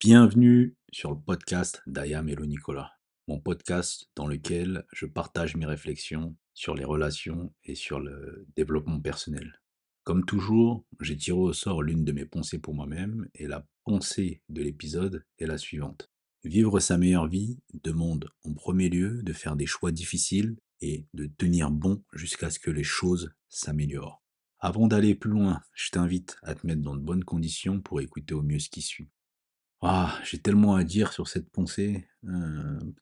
Bienvenue sur le podcast d'Ayam Hello Nicolas, mon podcast dans lequel je partage mes réflexions sur les relations et sur le développement personnel. Comme toujours, j'ai tiré au sort l'une de mes pensées pour moi-même et la pensée de l'épisode est la suivante. Vivre sa meilleure vie demande en premier lieu de faire des choix difficiles et de tenir bon jusqu'à ce que les choses s'améliorent. Avant d'aller plus loin, je t'invite à te mettre dans de bonnes conditions pour écouter au mieux ce qui suit. J'ai tellement à dire sur cette pensée,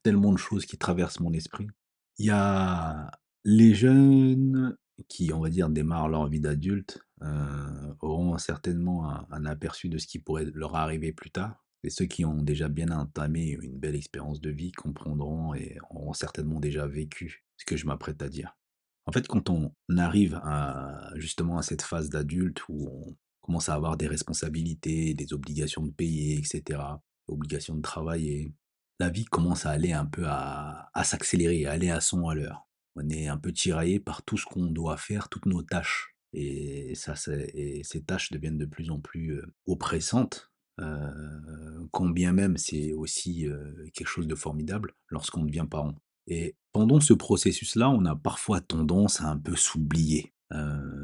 tellement de choses qui traversent mon esprit. Il y a les jeunes qui, on va dire, démarrent leur vie d'adulte, auront certainement un aperçu de ce qui pourrait leur arriver plus tard et ceux qui ont déjà bien entamé une belle expérience de vie comprendront et auront certainement déjà vécu ce que je m'apprête à dire. En fait, quand on arrive à justement à cette phase d'adulte où on commence à avoir des responsabilités, des obligations de payer, et cetera, obligations de travailler, la vie commence à aller un peu à s'accélérer, à aller à 100 à l'heure. On est un peu tiraillé par tout ce qu'on doit faire, toutes nos tâches et ces tâches deviennent de plus en plus, oppressantes, quand bien même c'est aussi, quelque chose de formidable lorsqu'on devient parent. Et pendant ce processus-là, on a parfois tendance à un peu s'oublier,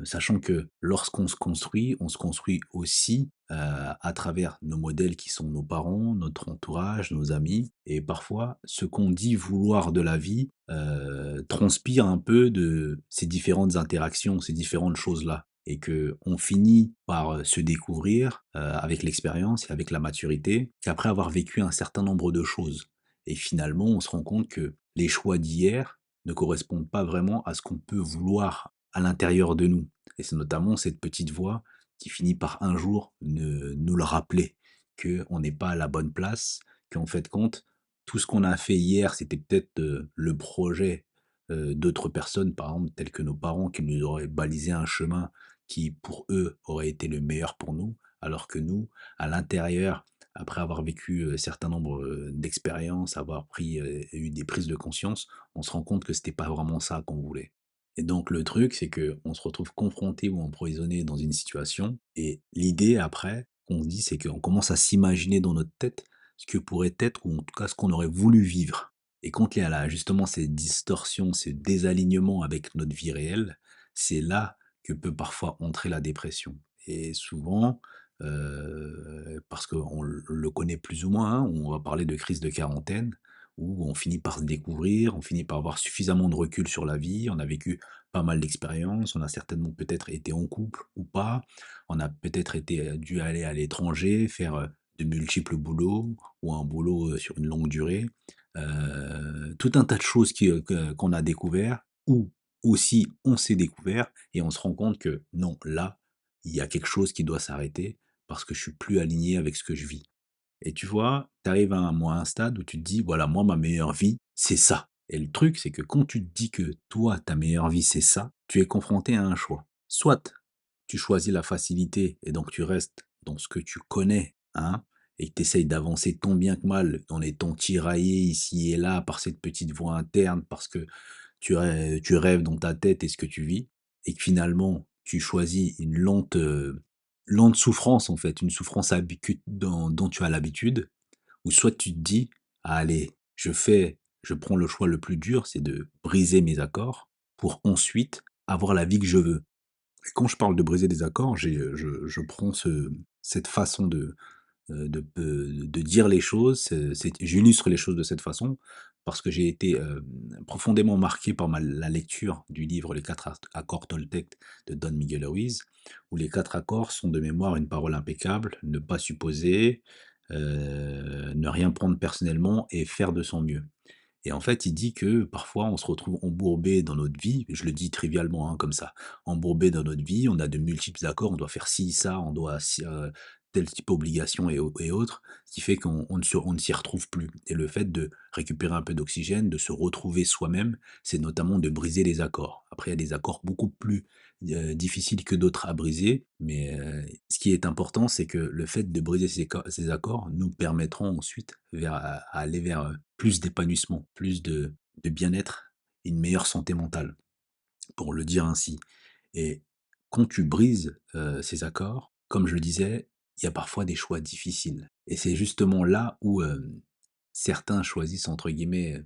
sachant que lorsqu'on se construit aussi, à travers nos modèles qui sont nos parents, notre entourage, nos amis et parfois ce qu'on dit vouloir de la vie, transpire un peu de ces différentes interactions, ces différentes choses-là et qu'on finit par, se découvrir, avec l'expérience et avec la maturité qu'après avoir vécu un certain nombre de choses. Et finalement, on se rend compte que les choix d'hier ne correspondent pas vraiment à ce qu'on peut vouloir à l'intérieur de nous. Et c'est notamment cette petite voix qui finit par un jour nous le rappeler, qu'on n'est pas à la bonne place, qu'en fait de compte, tout ce qu'on a fait hier, c'était peut-être le projet d'autres personnes, par exemple, telles que nos parents, qui nous auraient balisé un chemin qui, pour eux, aurait été le meilleur pour nous, alors que nous, à l'intérieur, après avoir vécu, certain nombre, d'expériences, avoir pris, eu des prises de conscience, on se rend compte que c'était pas vraiment ça qu'on voulait. Et donc le truc, c'est qu'on se retrouve confronté ou emprisonné dans une situation et l'idée après qu'on se dit, c'est qu'on commence à s'imaginer dans notre tête ce que pourrait être ou en tout cas ce qu'on aurait voulu vivre. Et quand il y a là justement ces distorsions, ces désalignements avec notre vie réelle, c'est là que peut parfois entrer la dépression. Et souvent, parce qu'on le connaît plus ou moins, hein, on va parler de crise de quarantaine, où on finit par se découvrir, on finit par avoir suffisamment de recul sur la vie, on a vécu pas mal d'expériences, on a certainement peut-être été en couple ou pas, on a peut-être été, dû aller à l'étranger, faire, de multiples boulots ou un boulot, sur une longue durée. Tout un tas de choses qu'on a découvert ou aussi on s'est découvert et on se rend compte que non, là, il y a quelque chose qui doit s'arrêter parce que je suis plus aligné avec ce que je vis. Et tu vois, tu arrives à un stade où tu te dis: «Voilà, moi, ma meilleure vie, c'est ça». Et le truc, c'est que quand tu te dis que toi, ta meilleure vie, c'est ça, tu es confronté à un choix. Soit tu choisis la facilité et donc tu restes dans ce que tu connais, hein, et que tu essayes d'avancer tant bien que mal en étant tiraillé ici et là par cette petite voix interne parce que tu rêves dans ta tête et ce que tu vis et que finalement tu choisis une lente souffrance en fait, une souffrance habitude dont tu as l'habitude ou soit tu te dis: «Ah allez, je prends le choix le plus dur, c'est de briser mes accords pour ensuite avoir la vie que je veux». Et quand je parle de briser des accords, je prends cette façon de dire les choses, j'illustre les choses de cette façon parce que j'ai été, profondément marqué par la lecture du livre Les 4 accords Toltec de Don Miguel Ruiz, où les 4 accords sont de mémoire une parole impeccable, ne pas supposer, ne rien prendre personnellement et faire de son mieux. Et en fait, il dit que parfois on se retrouve embourbé dans notre vie, je le dis trivialement, hein, comme ça, embourbé dans notre vie, on a de multiples accords, on doit faire ci, ça, on doit tel type obligation et autres, ce qui fait on ne s'y retrouve plus. Et le fait de récupérer un peu d'oxygène, de se retrouver soi-même, c'est notamment de briser les accords. Après, il y a des accords beaucoup plus difficiles que d'autres à briser, mais ce qui est important, c'est que le fait de briser ces accords nous permettront ensuite à aller vers plus d'épanouissement, plus de bien-être, une meilleure santé mentale, pour le dire ainsi. Et quand tu brises ces accords, comme je le disais, il y a parfois des choix difficiles et c'est justement là où, certains choisissent entre guillemets,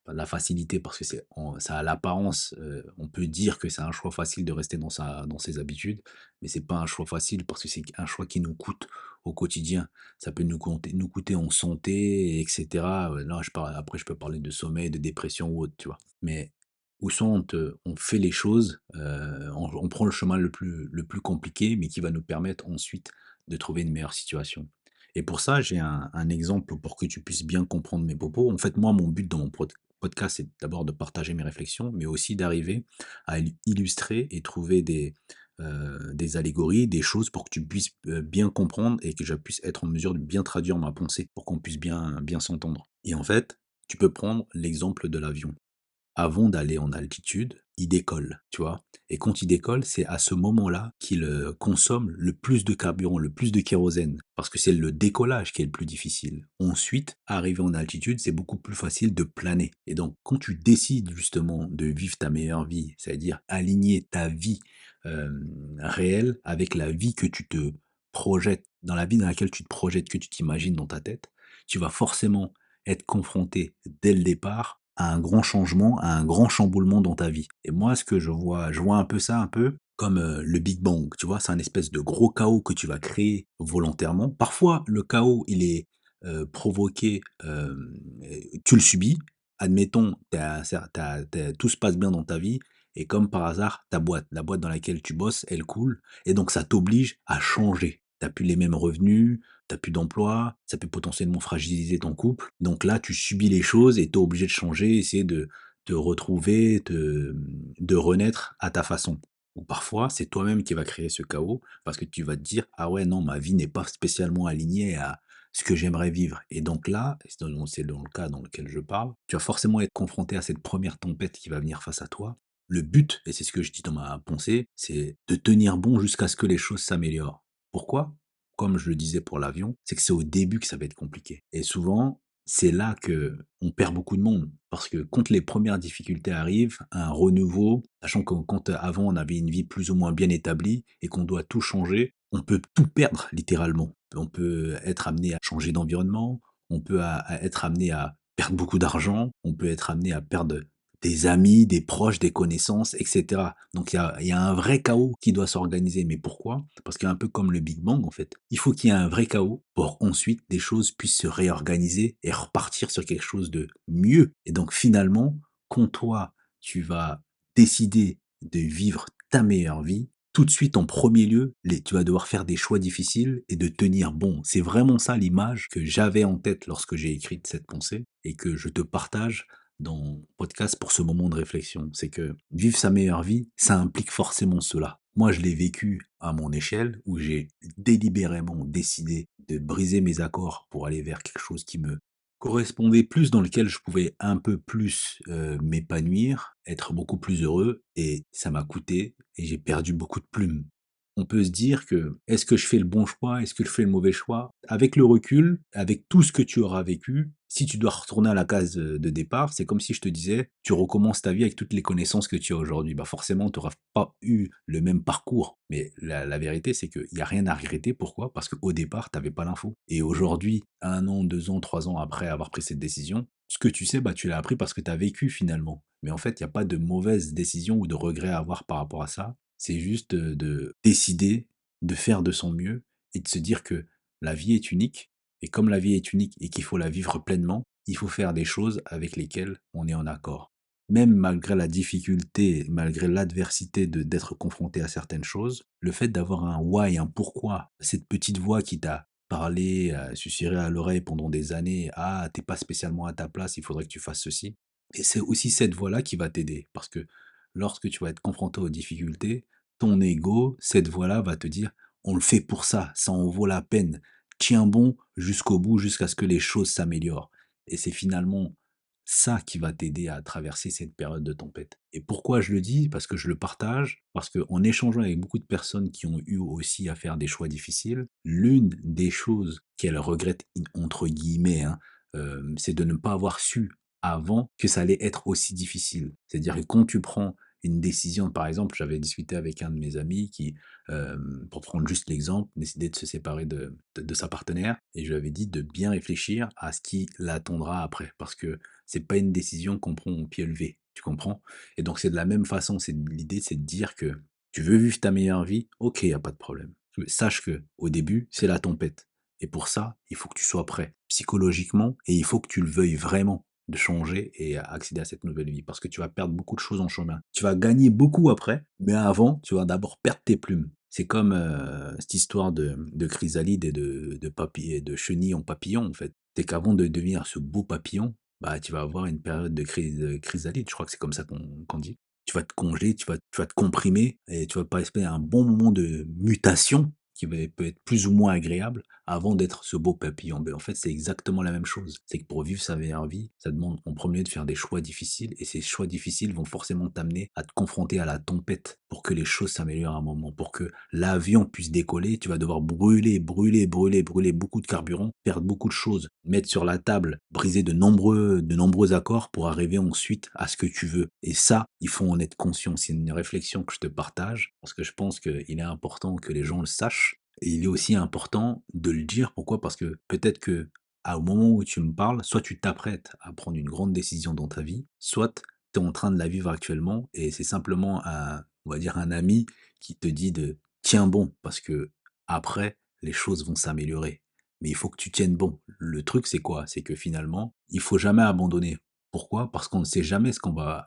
pas de la facilité parce que ça a l'apparence, on peut dire que c'est un choix facile de rester dans ses habitudes, mais c'est pas un choix facile parce que c'est un choix qui nous coûte au quotidien. Ça peut nous coûter en santé et cetera, là je parle après je peux parler de sommeil, de dépression ou autre, tu vois? Mais ou soit on fait les choses, on prend le chemin le plus compliqué, mais qui va nous permettre ensuite de trouver une meilleure situation. Et pour ça, j'ai un exemple pour que tu puisses bien comprendre mes propos. En fait, moi, mon but dans mon podcast, c'est d'abord de partager mes réflexions, mais aussi d'arriver à illustrer et trouver des allégories, des choses pour que tu puisses bien comprendre et que je puisse être en mesure de bien traduire ma pensée pour qu'on puisse bien s'entendre. Et en fait, tu peux prendre l'exemple de l'avion. Avant d'aller en altitude, il décolle, tu vois? Et quand il décolle, c'est à ce moment-là qu'il, consomme le plus de carburant, le plus de kérosène, parce que c'est le décollage qui est le plus difficile. Ensuite, arrivé en altitude, c'est beaucoup plus facile de planer et donc quand tu décides justement de vivre ta meilleure vie, c'est-à-dire aligner ta vie, réelle avec la vie que tu te projettes dans la vie dans laquelle tu te projettes, que tu t'imagines dans ta tête, tu vas forcément être confronté dès le départ à un grand changement, à un grand chamboulement dans ta vie. Et moi, ce que je vois un peu ça un peu comme le Big Bang, tu vois, c'est un espèce de gros chaos que tu vas créer volontairement. Parfois, le chaos, il est provoqué, tu le subis. Admettons, tout se passe bien dans ta vie, et comme par hasard, la boîte dans laquelle tu bosses, elle coule, et donc ça t'oblige à changer. Tu n'as plus les mêmes revenus, tu plus d'emploi, ça peut potentiellement fragiliser ton couple. Donc là, tu subis les choses et tu es obligé de changer, essayer de te retrouver, de renaître à ta façon. Ou parfois, c'est toi-même qui va créer ce chaos parce que tu vas te dire: «Ah ouais, non, ma vie n'est pas spécialement alignée à ce que j'aimerais vivre», et donc là, c'est dans le cas dans lequel je parle, tu vas forcément être confronté à cette première tempête qui va venir face à toi. Le but, et c'est ce que je dis dans ma pensée, c'est de tenir bon jusqu'à ce que les choses s'améliorent. Pourquoi? Comme je le disais pour l'avion, c'est que c'est au début que ça va être compliqué. Et souvent, c'est là que on perd beaucoup de monde. Parce que quand les premières difficultés arrivent, un renouveau, sachant que quand avant on avait une vie plus ou moins bien établie et qu'on doit tout changer, on peut tout perdre littéralement. On peut être amené à changer d'environnement, on peut être amené à perdre beaucoup d'argent, on peut être amené à perdre des amis, des proches, des connaissances, et cetera. Donc il y a un vrai chaos qui doit s'organiser. Mais pourquoi? Parce qu'un peu comme le Big Bang, en fait, il faut qu'il y ait un vrai chaos pour qu'ensuite des choses puissent se réorganiser et repartir sur quelque chose de mieux. Et donc finalement, quand toi, tu vas décider de vivre ta meilleure vie, tout de suite en premier lieu, tu vas devoir faire des choix difficiles et de tenir bon. C'est vraiment ça l'image que j'avais en tête lorsque j'ai écrit cette pensée et que je te partage dans mon podcast pour ce moment de réflexion. C'est que vivre sa meilleure vie, ça implique forcément cela. Moi, je l'ai vécu à mon échelle, où j'ai délibérément décidé de briser mes accords pour aller vers quelque chose qui me correspondait plus, dans lequel je pouvais un peu plus m'épanouir, être beaucoup plus heureux, et ça m'a coûté, et j'ai perdu beaucoup de plumes. On peut se dire que, est-ce que je fais le bon choix? Est-ce que je fais le mauvais choix? Avec le recul, avec tout ce que tu auras vécu, si tu dois retourner à la case de départ, c'est comme si je te disais, tu recommences ta vie avec toutes les connaissances que tu as aujourd'hui. Bah forcément, tu n'auras pas eu le même parcours. Mais la vérité, c'est qu'il n'y a rien à regretter. Pourquoi? Parce qu'au départ, tu n'avais pas l'info. Et aujourd'hui, 1 an, 2 ans, 3 ans après avoir pris cette décision, ce que tu sais, bah, tu l'as appris parce que tu as vécu finalement. Mais en fait, il n'y a pas de mauvaise décision ou de regret à avoir par rapport à ça. C'est juste de décider, de faire de son mieux et de se dire que la vie est unique, et comme la vie est unique et qu'il faut la vivre pleinement, il faut faire des choses avec lesquelles on est en accord. Même malgré la difficulté, malgré l'adversité d'être confronté à certaines choses, le fait d'avoir un why, un pourquoi, cette petite voix qui t'a parlé, susurré à l'oreille pendant des années: «Ah, t'es pas spécialement à ta place, il faudrait que tu fasses ceci», et c'est aussi cette voix-là qui va t'aider. Parce que lorsque tu vas être confronté aux difficultés, ton ego, cette voix-là va te dire: «On le fait pour ça en vaut la peine. Tiens bon jusqu'au bout, jusqu'à ce que les choses s'améliorent», et c'est finalement ça qui va t'aider à traverser cette période de tempête. Et pourquoi je le dis? Parce que je le partage, parce qu'en échangeant avec beaucoup de personnes qui ont eu aussi à faire des choix difficiles, l'une des choses qu'elles regrettent, entre guillemets, hein, c'est de ne pas avoir su avant que ça allait être aussi difficile. C'est-à-dire que quand tu prends une décision. Par exemple, j'avais discuté avec un de mes amis qui, pour prendre juste l'exemple, décidait de se séparer de sa partenaire et je lui avais dit de bien réfléchir à ce qui l'attendra après. Parce que c'est pas une décision qu'on prend au pied levé, tu comprends? Et donc c'est de la même façon, l'idée c'est de dire que tu veux vivre ta meilleure vie? OK, il y a pas de problème. Sache que au début, c'est la tempête et pour ça, il faut que tu sois prêt psychologiquement et il faut que tu le veuilles vraiment de changer et accéder à cette nouvelle vie parce que tu vas perdre beaucoup de choses en chemin. Tu vas gagner beaucoup après, mais avant, tu vas d'abord perdre tes plumes. C'est comme, cette histoire de chrysalide et de chenille en papillon, en fait. C'est qu'avant de devenir ce beau papillon, bah, tu vas avoir une période de chrysalide, je crois que c'est comme ça qu'on dit. Tu vas te congeler, tu vas te comprimer et tu vas passer un bon moment de mutation qui peut être plus ou moins agréable avant d'être ce beau papillon. Ben en fait, c'est exactement la même chose. C'est que pour vivre sa meilleure vie, ça demande en premier lieu de faire des choix difficiles et ces choix difficiles vont forcément t'amener à te confronter à la tempête pour que les choses s'améliorent à un moment, pour que l'avion puisse décoller. Tu vas devoir brûler, brûler, brûler, brûler beaucoup de carburant, perdre beaucoup de choses, mettre sur la table, briser de nombreux accords pour arriver ensuite à ce que tu veux. Et ça, il faut en être conscient. C'est une réflexion que je te partage parce que je pense qu'il est important que les gens le sachent et il est aussi important de le dire. Pourquoi? Parce que peut-être que au moment où tu me parles, soit tu t'apprêtes à prendre une grande décision dans ta vie, soit tu es en train de la vivre actuellement et c'est simplement on va dire un ami qui te dit de tiens bon parce que après les choses vont s'améliorer. Mais il faut que tu tiennes bon. Le truc c'est quoi? C'est que finalement, il faut jamais abandonner. Pourquoi? Parce qu'on ne sait jamais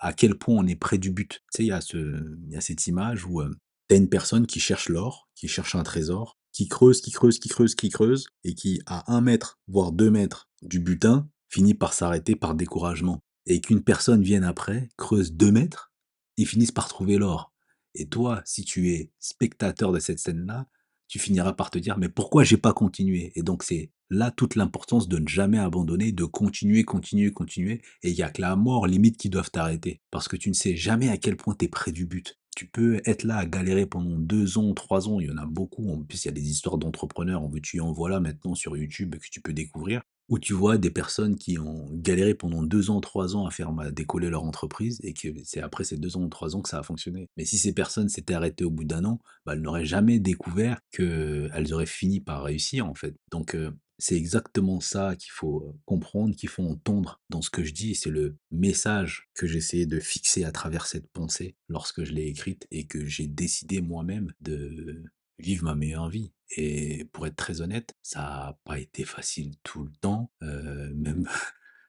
à quel point on est près du but. Tu sais, il y a cette image où tu as une personne qui cherche l'or, qui cherche un trésor, qui creuse, qui creuse, qui creuse, qui creuse, et qui, à 1 mètre, voire 2 mètres du butin, finit par s'arrêter par découragement. Et qu'une personne vienne après, creuse 2 mètres, et finisse par trouver l'or. Et toi, si tu es spectateur de cette scène-là, tu finiras par te dire: «Mais pourquoi j'ai pas continué?» Et donc c'est là toute l'importance de ne jamais abandonner, de continuer, continuer, continuer et il y a que la mort limite qui doivent t'arrêter. Parce que tu ne sais jamais à quel point tu es près du but. Tu peux être là à galérer pendant 2 ans, 3 ans, il y en a beaucoup. En plus, il y a des histoires d'entrepreneurs, en veux-tu, en voilà maintenant sur YouTube que tu peux découvrir. Où tu vois des personnes qui ont galéré pendant 2 ans, 3 ans à faire décoller leur entreprise et que c'est après ces 2 ans ou 3 ans que ça a fonctionné. Mais si ces personnes s'étaient arrêtées au bout d'1 an, bah, elles n'auraient jamais découvert qu'elles auraient fini par réussir, en fait. Donc, c'est exactement ça qu'il faut, comprendre, qu'il faut entendre dans ce que je dis et c'est le message que j'essayais de fixer à travers cette pensée lorsque je l'ai écrite et que j'ai décidé moi-même de vivre ma meilleure vie et pour être très honnête, ça a pas été facile tout le temps, même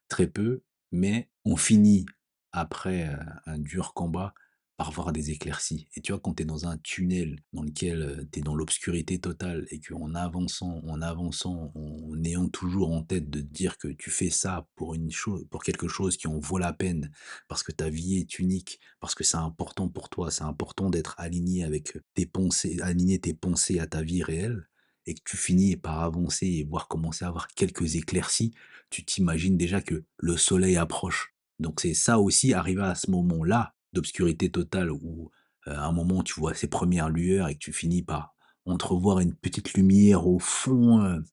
très peu, mais on finit après, un dur combat par voir des éclaircies et tu vois, quand tu es dans un tunnel dans lequel, tu es dans l'obscurité totale et qu'en avançant, en avançant, en ayant toujours en tête de te dire que tu fais ça pour quelque chose qui en vaut la peine, parce que ta vie est unique, parce que c'est important pour toi, c'est important d'être aligné avec, tes pensées aligner tes pensées à ta vie réelle et que tu finis par avancer et voir commencer à avoir quelques éclaircies, tu t'imagines déjà que le soleil approche. Donc c'est ça aussi, arriver à ce moment-là d'obscurité totale où, à un moment tu vois ces premières lueurs et que tu finis par entrevoir une petite lumière au fond,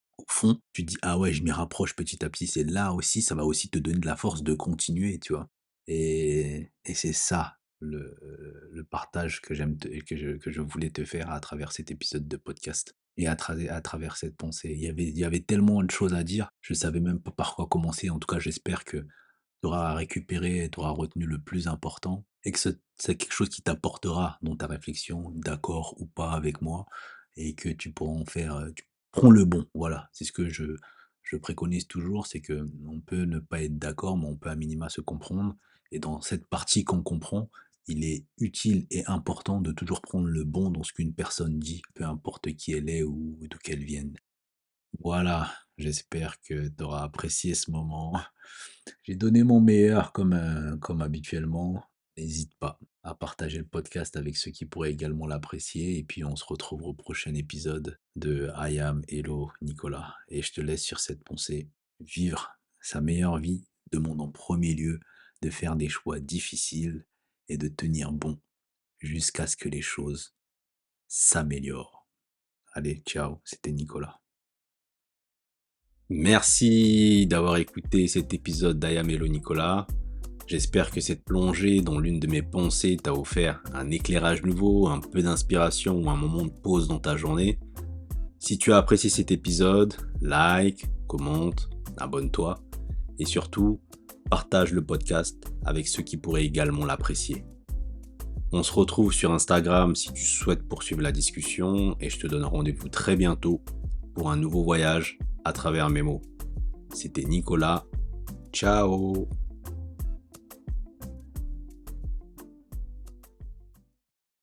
tu te dis: «Ah ouais, je m'y rapproche petit à petit». C'est là aussi, ça va aussi te donner de la force de continuer, tu vois? Et c'est ça le partage que je voulais te faire à travers cet épisode de podcast et à travers cette pensée. Il y avait tellement de choses à dire, je savais même pas par quoi commencer. En tout cas, j'espère que tu auras récupéré, tu auras retenu le plus important et que c'est quelque chose qui t'apportera dans ta réflexion, d'accord ou pas avec moi et que tu pourras en faire, tu prends le bon, voilà. C'est ce que je préconise toujours, c'est que on peut ne pas être d'accord, mais on peut à minima se comprendre et dans cette partie qu'on comprend, il est utile et important de toujours prendre le bon dans ce qu'une personne dit, peu importe qui elle est ou d'où qu'elle vienne. Voilà, j'espère que tu auras apprécié ce moment. J'ai donné mon meilleur comme habituellement. N'hésite pas à partager le podcast avec ceux qui pourraient également l'apprécier et puis on se retrouve au prochain épisode de I Am Hello Nicolas et je te laisse sur cette pensée. Vivre sa meilleure vie demande en premier lieu de faire des choix difficiles et de tenir bon jusqu'à ce que les choses s'améliorent. Allez, ciao, c'était Nicolas. Merci d'avoir écouté cet épisode d'Ayam Hello Nicolas. J'espère que cette plongée dans l'une de mes pensées t'a offert un éclairage nouveau, un peu d'inspiration ou un moment de pause dans ta journée. Si tu as apprécié cet épisode, like, commente, abonne-toi et surtout, partage le podcast avec ceux qui pourraient également l'apprécier. On se retrouve sur Instagram si tu souhaites poursuivre la discussion et je te donne rendez-vous très bientôt pour un nouveau voyage à travers mes mots. C'était Nicolas. Ciao!